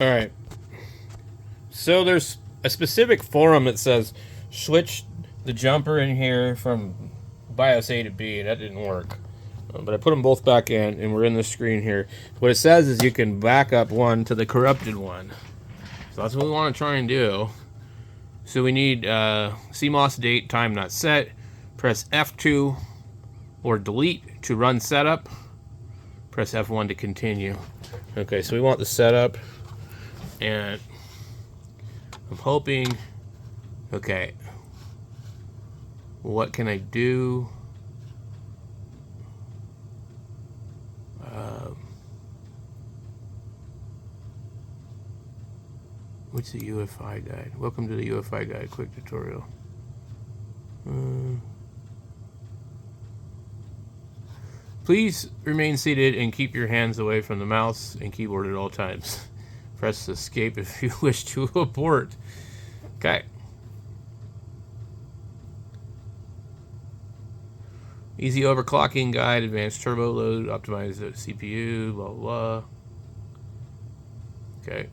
All right. So there's a specific forum that says switch the jumper in here from BIOS A to B. That didn't work. But I put them both back in, and we're in the screen here. What it says is you can back up one to the corrupted one. So that's what we want to try and do. So we need CMOS date time not set. Press F2 or delete to run setup. Press F1 to continue. Okay, so we want the setup. And I'm hoping, okay, what can I do? What's the UFI guide? Welcome to the UFI guide quick tutorial. Please remain seated and keep your hands away from the mouse and keyboard at all times. Press escape if you wish to abort. Okay. Easy overclocking guide, advanced turbo load, optimize the CPU, blah, blah, blah. Okay.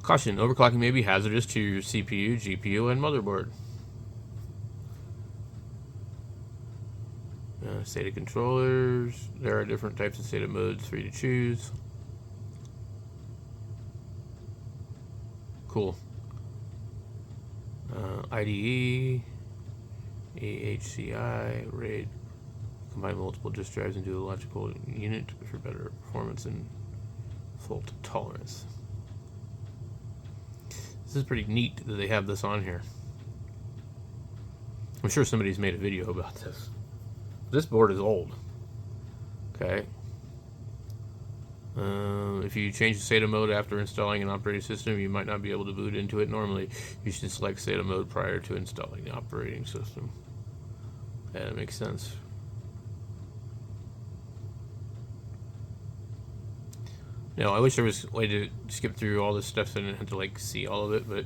Caution, overclocking may be hazardous to your CPU, GPU, and motherboard. SATA controllers. There are different types of SATA modes for you to choose. Cool. IDE, AHCI, RAID. Combine multiple disk drives into a logical unit for better performance and fault tolerance. This is pretty neat that they have this on here. I'm sure somebody's made a video about this. This board is old. Okay. If you change the SATA mode after installing an operating system, you might not be able to boot into it normally. You should select SATA mode prior to installing the operating system. Yeah, that makes sense. Now, I wish there was a way to skip through all this stuff so I didn't have to like see all of it, but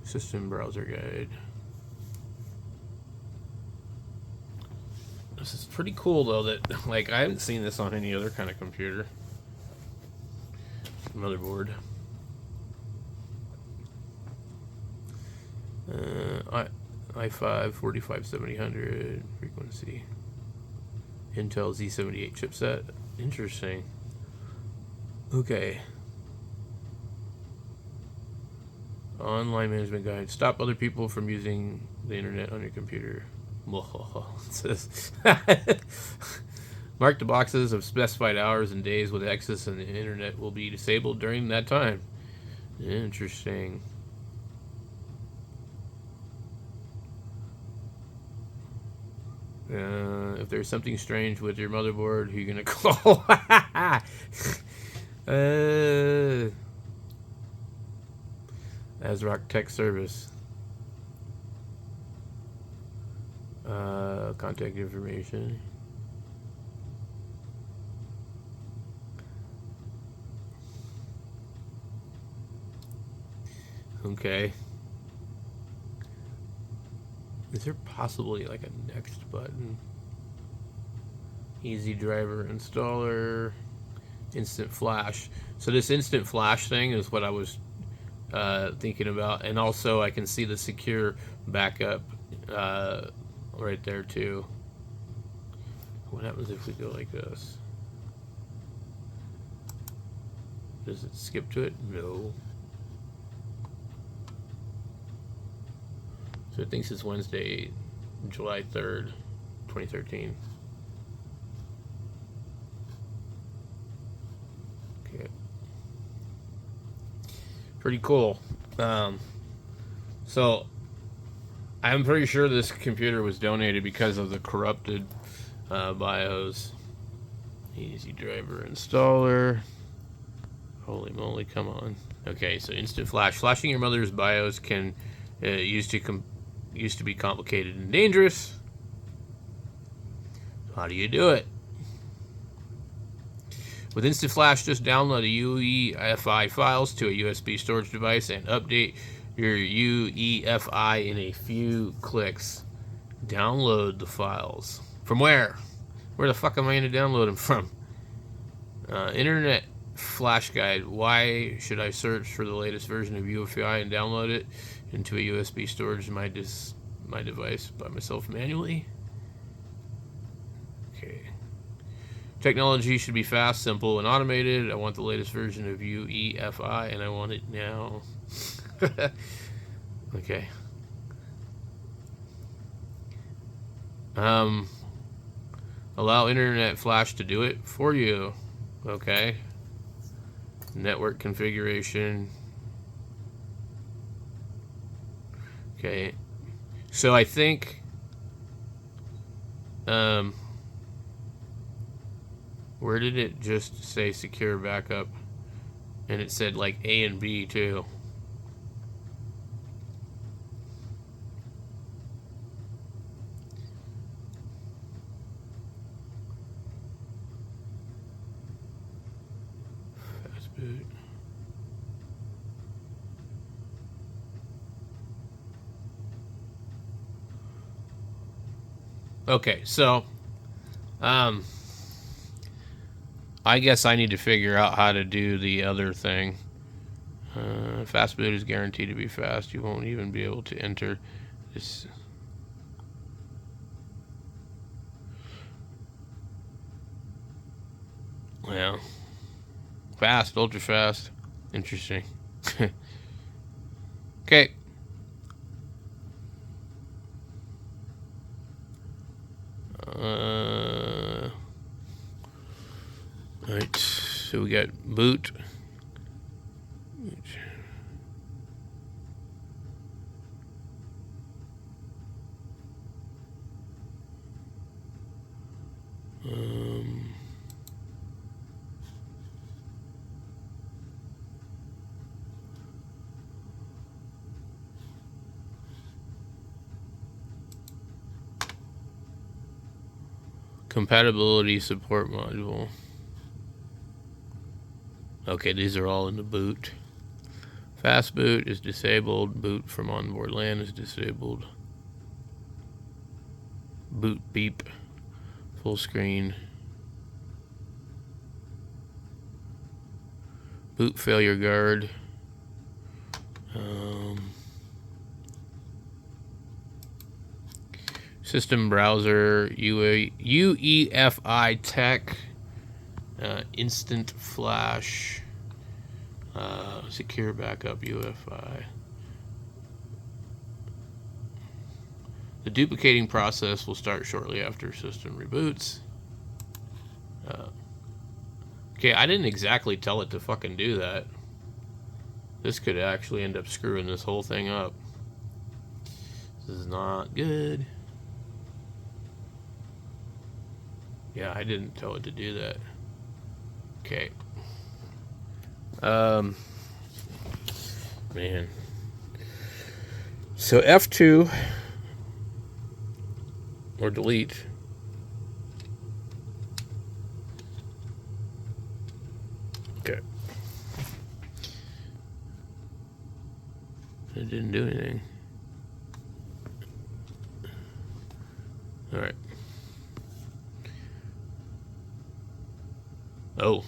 system browser guide. This is pretty cool though that like I haven't seen this on any other kind of computer. Motherboard. i5 457000 frequency. Intel Z78 chipset. Interesting. Okay. Online management guide. Stop other people from using the internet on your computer. It says mark the boxes of specified hours and days with access and the internet will be disabled during that time. Interesting. If there's something strange with your motherboard, who are you gonna call? ASRock Tech Service. Contact information. Okay. Is there possibly like a next button? Easy driver installer. Instant flash. So this instant flash thing is what I was thinking about. And also I can see the secure backup right there too. What happens if we go like this? Does it skip to it? No. So it thinks it's Wednesday, July 3rd, 2013. Okay. Pretty cool. So I'm pretty sure this computer was donated because of the corrupted BIOS. Easy driver installer. Holy moly, come on. Okay, so instant flash. Flashing your mother's BIOS can used to be complicated and dangerous. How do you do it? With Instant Flash, just download a UEFI files to a USB storage device and update your UEFI in a few clicks. Download the files. From where? Where the fuck am I going to download them from? Internet flash guide. Why should I search for the latest version of UEFI and download it into a USB storage in my device by myself manually? Okay. Technology should be fast, simple, and automated. I want the latest version of UEFI, and I want it now. Okay. Allow internet flash to do it for you. Okay. Network configuration. Okay. So I think where did it just say secure backup? And it said like A and B too. Fast boot. Okay, so I guess I need to figure out how to do the other thing. Fast boot is guaranteed to be fast. You won't even be able to enter this. Well, fast, ultra fast. Interesting. Okay. Alright, so we got boot. Compatibility support module. Okay, these are all in the boot. Fast boot is disabled. Boot from onboard LAN is disabled. Boot beep. Full screen. Boot failure guard. System browser. UEFI tech. Instant flash. Secure backup UEFI. The duplicating process will start shortly after system reboots. Okay, I didn't exactly tell it to fucking do that. This could actually end up screwing this whole thing up. This is not good. Yeah, I didn't tell it to do that. Okay. Man. So F2 or delete. Okay. It didn't do anything. All right. Oh.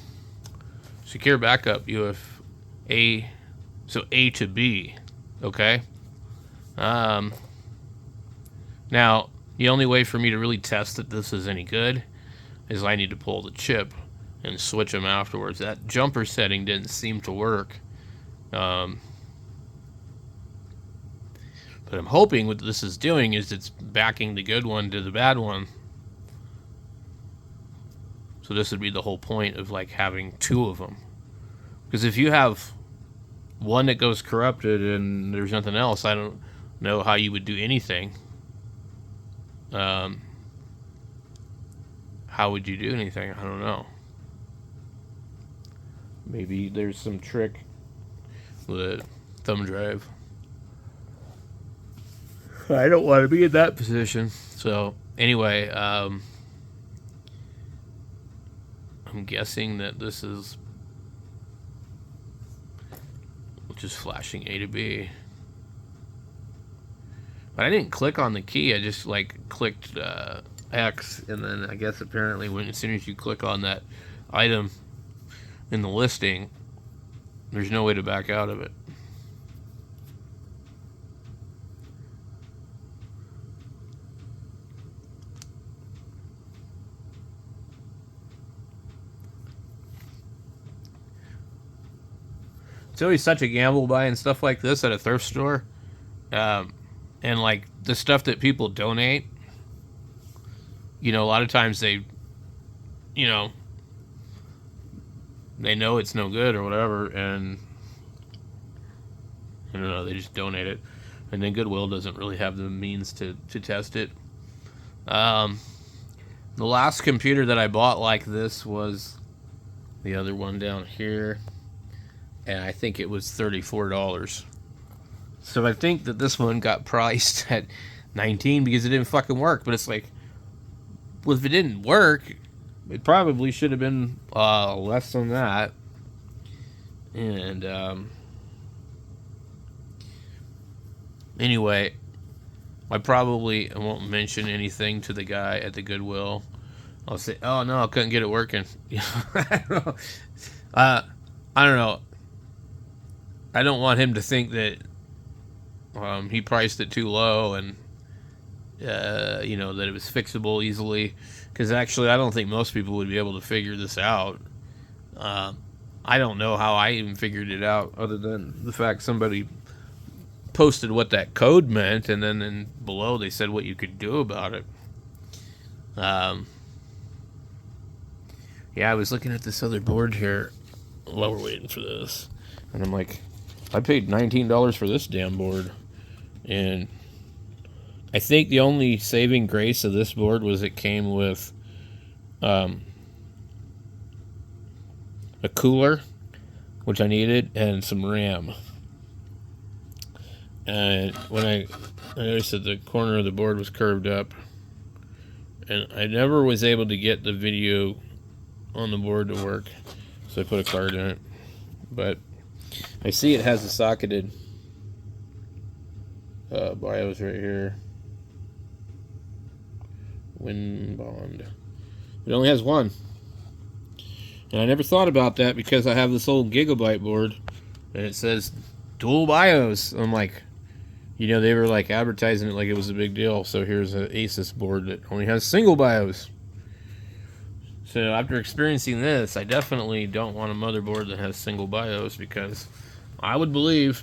Secure backup A, so A to B. Okay. Now, the only way for me to really test that this is any good is I need to pull the chip and switch them afterwards. That jumper setting didn't seem to work. But I'm hoping what this is doing is it's backing the good one to the bad one. So this would be the whole point of like having two of them. Because if you have one that goes corrupted and there's nothing else, I don't know how you would do anything. How would you do anything? I don't know. Maybe there's some trick with a thumb drive. I don't want to be in that position. So anyway, I'm guessing that this is just flashing A to B. But I didn't click on the key. I just like clicked X, and then I guess apparently as soon as you click on that item in the listing, there's no way to back out of it. It's always such a gamble buying stuff like this at a thrift store. And like the stuff that people donate, a lot of times they, you know, they know it's no good or whatever, and I don't know, they just donate it. And then Goodwill doesn't really have the means to test it. The last computer that I bought like this was the other one down here, and I think it was $34. So I think that this one got priced at $19 because it didn't fucking work. But it's like, well, if it didn't work, it probably should have been less than that. And anyway, I won't mention anything to the guy at the Goodwill. I'll say, oh no, I couldn't get it working. I don't know. I don't know. I don't want him to think that he priced it too low and that it was fixable easily. Because actually, I don't think most people would be able to figure this out. I don't know how I even figured it out, other than the fact somebody posted what that code meant, and then below they said what you could do about it. Yeah, I was looking at this other board here while we're waiting for this, and I'm like, I paid $19 for this damn board, and I think the only saving grace of this board was it came with a cooler, which I needed, and some RAM. And when I noticed that the corner of the board was curved up, and I never was able to get the video on the board to work, so I put a card in it. But I see it has a socketed BIOS right here. WinBond. It only has one. And I never thought about that because I have this old Gigabyte board and it says dual BIOS. I'm like, they were like advertising it like it was a big deal. So here's an Asus board that only has single BIOS. So after experiencing this, I definitely don't want a motherboard that has single BIOS, because I would believe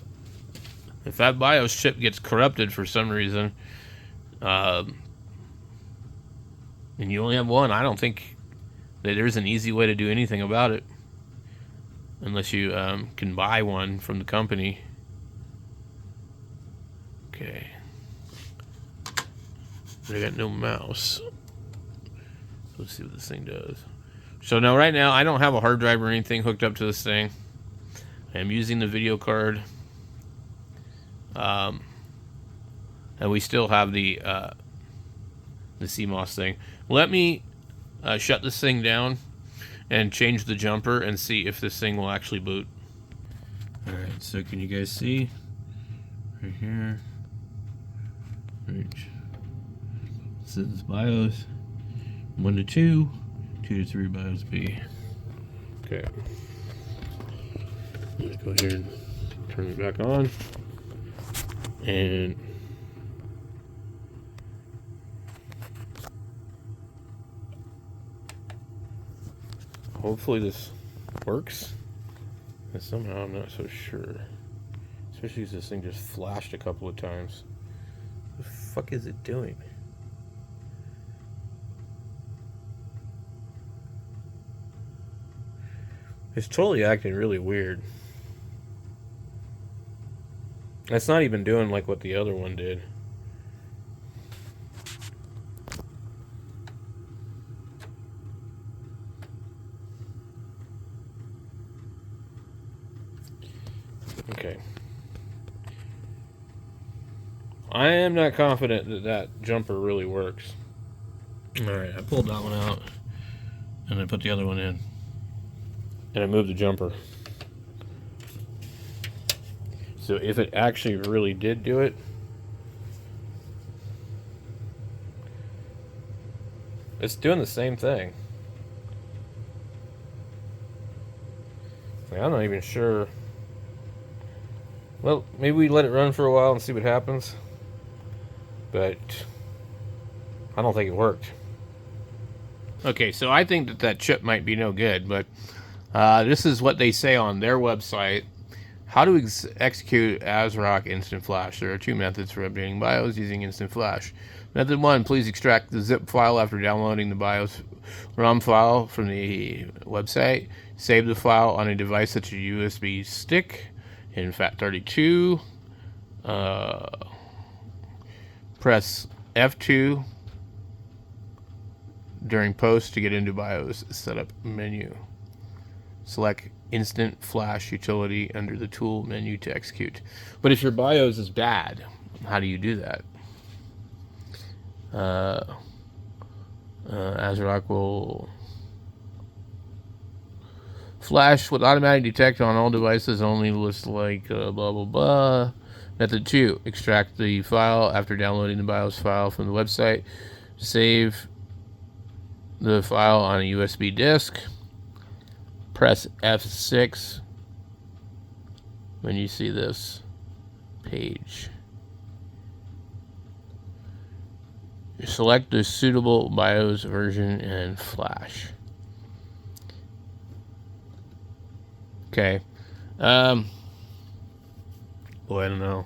if that BIOS chip gets corrupted for some reason, and you only have one, I don't think that there's an easy way to do anything about it, unless you can buy one from the company. Okay. But I got no mouse. Let's see what this thing does. So now, right now, I don't have a hard drive or anything hooked up to this thing. I'm using the video card. And we still have the CMOS thing. Let me shut this thing down and change the jumper and see if this thing will actually boot. Alright, so can you guys see? Right here. Right. This is BIOS 1 to 2, 2 to 3 BIOS B. Okay. Let's go here and turn it back on. And hopefully this works. And somehow I'm not so sure. Especially because this thing just flashed a couple of times. What the fuck is it doing? It's totally acting really weird. It's not even doing like what the other one did. Okay. I am not confident that that jumper really works. Alright, I pulled that one out and I put the other one in. And I moved the jumper. So if it actually really did do it, It's doing the same thing. I'm not even sure. Well, maybe we let it run for a while and see what happens. But I don't think it worked. Okay, so I think that that chip might be no good, but this is what they say on their website. How to execute ASRock Instant Flash. There are two methods for updating BIOS using Instant Flash. Method 1, please extract the zip file after downloading the BIOS ROM file from the website. Save the file on a device such as a USB stick in FAT32. Press F2 during post to get into BIOS setup menu. Select Instant Flash utility under the tool menu to execute. But if your BIOS is bad, how do you do that? ASRock will flash with automatic detect on all devices, only list like blah blah blah. Method 2, extract the file after downloading the BIOS file from the website. Save the file on a USB disk. Press F6 when you see this page. Select the suitable BIOS version and flash. Okay. Boy, I don't know.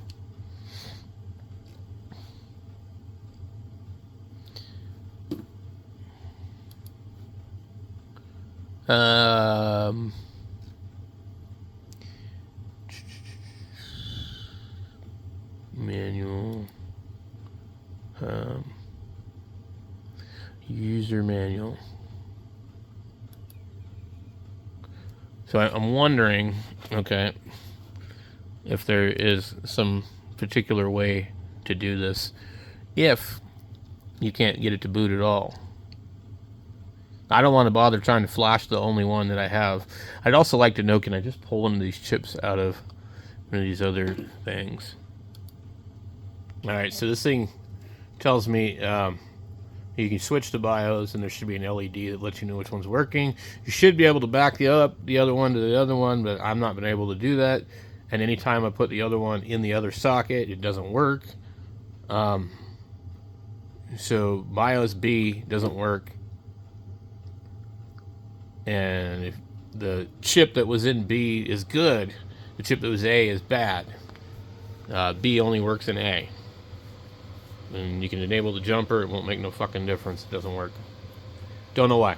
Manual. User manual. So I'm wondering, okay, if there is some particular way to do this if you can't get it to boot at all. I don't want to bother trying to flash the only one that I have. I'd also like to know, can I just pull one of these chips out of one of these other things? Alright, so this thing tells me you can switch to BIOS and there should be an LED that lets you know which one's working. You should be able to back the other one to the other one, but I've not been able to do that. And anytime I put the other one in the other socket, it doesn't work. So BIOS B doesn't work. And if the chip that was in B is good, the chip that was A is bad. B only works in A. And you can enable the jumper, it won't make no fucking difference. It doesn't work. Don't know why.